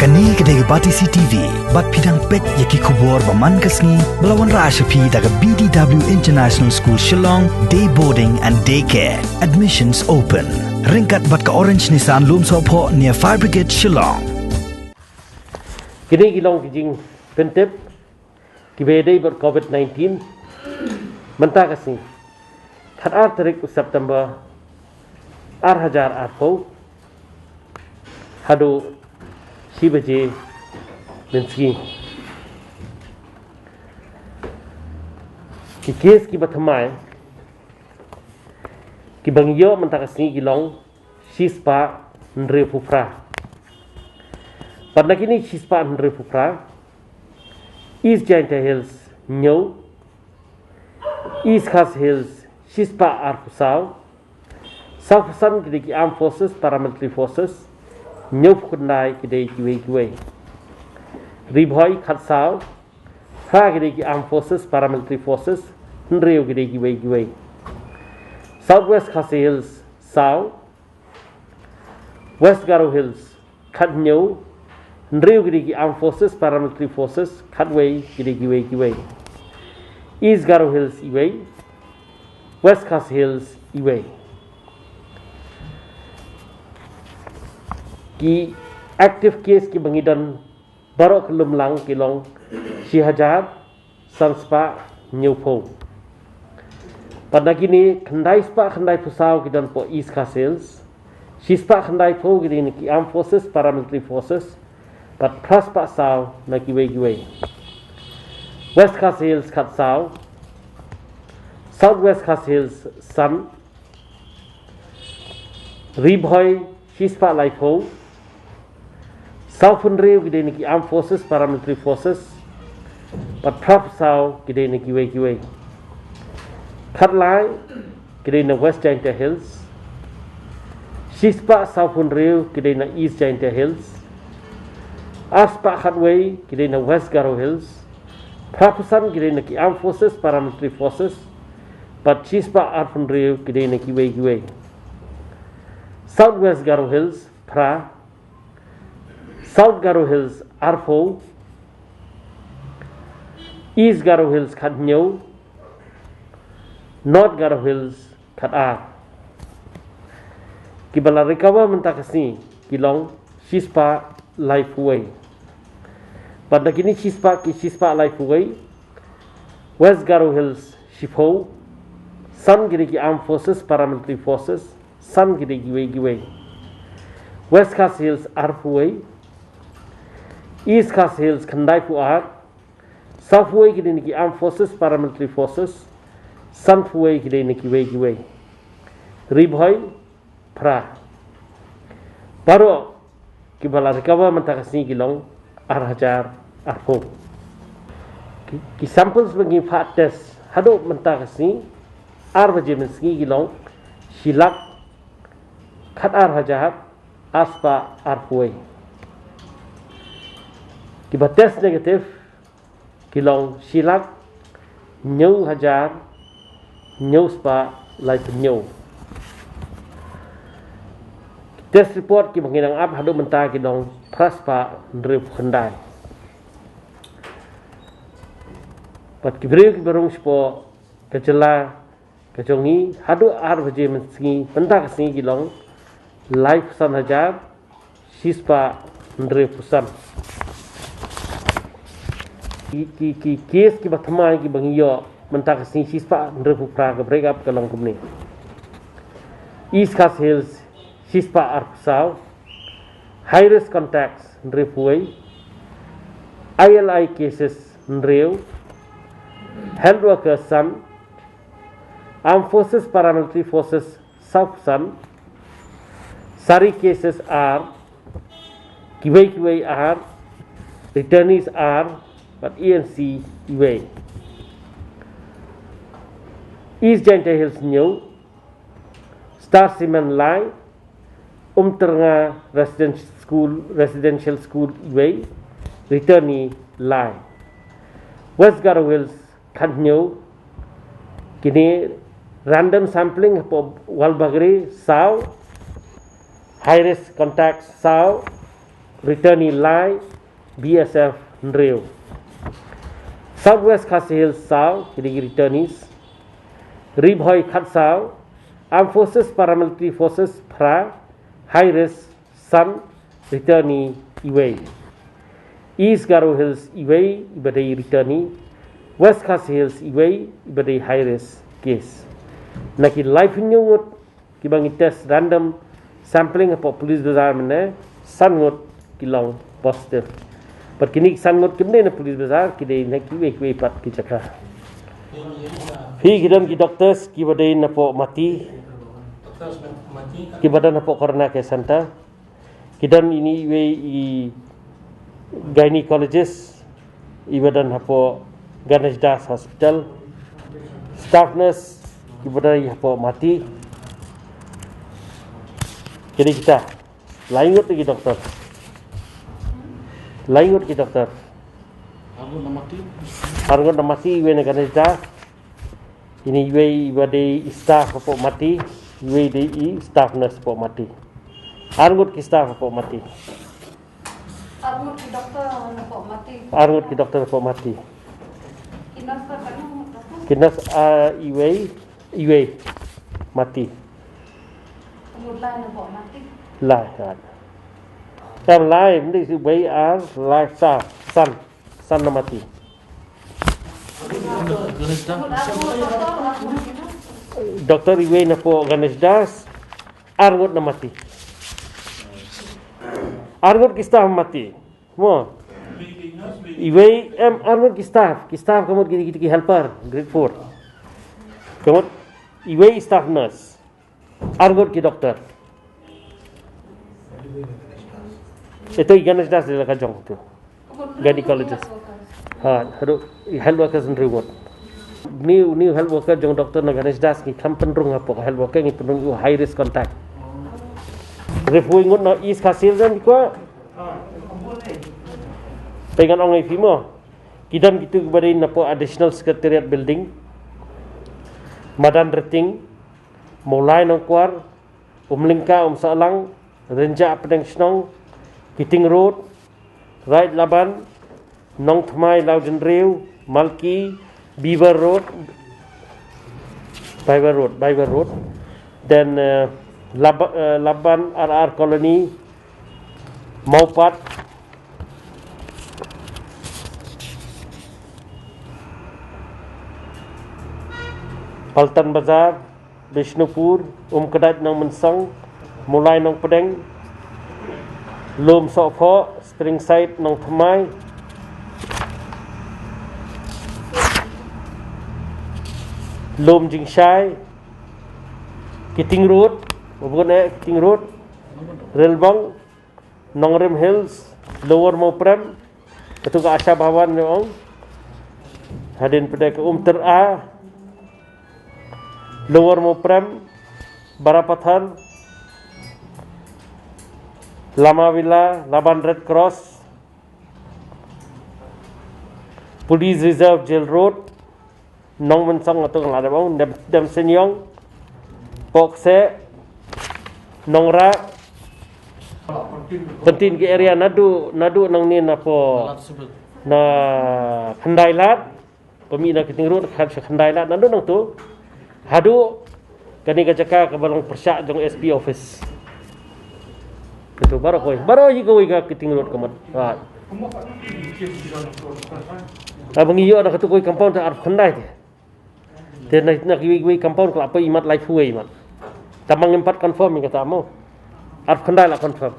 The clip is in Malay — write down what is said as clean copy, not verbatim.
Kani kedai Batisi TV, bat pidang pet yaki kubur baman kasni melawan Rashapi daga BDW International School Shillong, day boarding and daycare. Admissions open. Ringkat bat ke Orange Nissan Lum Sopo near Fire Brigade Shillong. Kini gilong kijing pentep kibedai ber COVID-19 mentah kasni. Kat Tarik September 2008 hadu Kiba Menski ki kes ki batamai ki bangyo mentakasni gilong sispa nre pupra pada kini sispa nre pupra East Giant Hills Ngut East Khas Hills sispa arpusau South Sun ki Armed Forces Paramilitary Forces Nyup kundai kidai kiwe Ribhoi khatsao Ha kidai ki Armed Forces Paramilitary Forces Nreo kidai kiwe Southwest Khasi Hills Sao West Garo Hills Khat Nyo Nreo kidai ki Armed Forces Paramilitary Forces Khatway kidai kiwe East Garo Hills iwe West Khasi Hills iwe ki active case ki bangidan barok lumlang kilong Shihajab Sanspa Ïohpang pada kini khandai spa khandai pusau kidan po East Khas Hills sispa khandai po kini ki Armed Forces Paramilitary Forces pat praspa sau na kiwe West Khas Hills khatsau Southwest Khas Hills San Ribhoi sispa laipo South Nreo kidai niki Armed Forces Paramilitary Forces pat prap sau kidai niki kiwe Khatlai kidai na West Giant Hills Sispa South Nreo kidai na East Giant Hills Aspa Khatway kidai na West Garo Hills Prapusan kidai niki Armed Forces Paramilitary Forces pat Sispa Arf Nreo kidai niki kiwe Southwest Garo Hills pra South Garo Hills Arfo East Garo Hills Khat Nyo North Garo Hills Khat Ar Kibala recover mentakasni kilong sispa life way pada kini sispa life way West Garo Hills Shifo San kiri ki Armed Forces Paramilitary Forces San kiri kiwe West Khas Hills Arfo East Khas Hills Khandai Puar Southway kidai niki Armed Forces Paramilitary Forces Sunway kidai niki kiwe Ribhoi Pra Baro kibala recover mentakasni kilong Arhajar Arfo ki samples bagi fat test hado mentakasni Arbaje menski kilong Shilak Khat Arhajar Aspa Arfo Kiba test negatif kilong Shilak Nyo Hajar Nyo Spa Lai Nyo test report ki menginang ap hadu mentah kilong Praspa Ndrip Khandai pat kibri kibarung spo kecela kecongi hadu arbaje menski mentah kasni kilong Life San Hajar Sispa Ndrip Pusan ki kes ki batamai ki bangyo mentak sing sispa nrepu pra ke break up kalong kumni East Khas Hills sispa arpsau high risk contacts nrepuai ILI cases nreu health workers San Armed Forces Paramilitary Forces South San Sari cases are kiwe are returnees are but ENC way East Giant Hills New Star Cement Line Teranga Residential School way Returnee Line West Garo Hills Khat Nyo kini random sampling po Walbagri Sao high risk contacts Sao returnee Lai BSF Nreu. Southwest Khasi Hills South, kini returnees. Ribhoi Khatsao, Armed Forces Paramilitary Forces Pra, High Risk Sun, returnee Iway. East Garo Hills Iway, ibadai returnee. West Khasi Hills Iway, ibadai high risk case. Naki life Ngut, kibangi test random sampling apa police bazaar mana, Ngut kilong positive. But kini Ngut kemne na police bazaar, kidai naki wei pat kicaka. Hi kidam ki doctors kibadai na po mati, kibadai na po corona care center. Kidam ini wei I gynecologist, ibadan hapo Ganesh Das Hospital. Staff nurse kibadai hapo mati. Jadi kita laingut lagi doktor. Laingut ki doktor. Argot na mati iwe na Ganesh Das. Ini iwe ibadai staff hapo mati, iwe di staff nurse hapo mati. Argot ki staff hapo mati. Arngut ki doktor hapo mati. Argot ki doktor hapo mati. Kinas ka kanang doktor. Kinas iwe mati. Mulai hapo mati. Lai kan. Tam lai mesti si bayi lai san na mati. Doktor iwe na po Ganesh Das, Arngut na mati. Arngut ki staff mati. Mo. Iwe Arngut ki staff kamu ki helper grade 4. Kamu iwe staff nurse. Arngut ki doktor. Itu Ganesh Das dia kajong tu. Gynecologist. Ha, haru health workers in reward. New health worker jong doktor na Ganesh Das ki kampen rung apo health worker ni penung high risk contact. Refui ngut no East Khasi dan ko. Pengan ongai fimo. Kidam gitu kepada na po additional secretariat building. Madan Reting, mulai nang kuar, Lingka Salang, Renja Pedeng Snong, Kiting Road, Right Laban, Nong Thmai Laujen Riu, Malki, Beaver Road, then Laban RR Colony, Maupat, Paltan Bazar, Bishnupur, Kedat Nong Mensong, Mulai Nong Pedeng, Lom Sokho, Springside Nong Thmai, Lom Jingshai, Kiting Road, Kiting Road, Relbong, Nongrim Hills, Lower Moprem, Ketua Asya Bhawan Nyong, Hadin Pedek Ter A, Lower Moprem, Barapathan, Lama Villa, Laban Red Cross, Police Reserve Jail Road, Nong Mensong atau nggak ada bang, Dem Senyong, Pokse, Nongra, penting ke area nadu nang ni napo na Khandailat, pemina Kiting Road, Khandailat nadu nang tu. Hadu kani kacaka ke balong persyak jong SP office. Itu baru koi ga Kiting Road kamat. Ha. Abang iyo ada katu koi compound ta arf khandai dia. Dia nak kiwi compound kelapa imat life way imat. Tamang 4 confirm kata mau. Arf khandai lah confirm.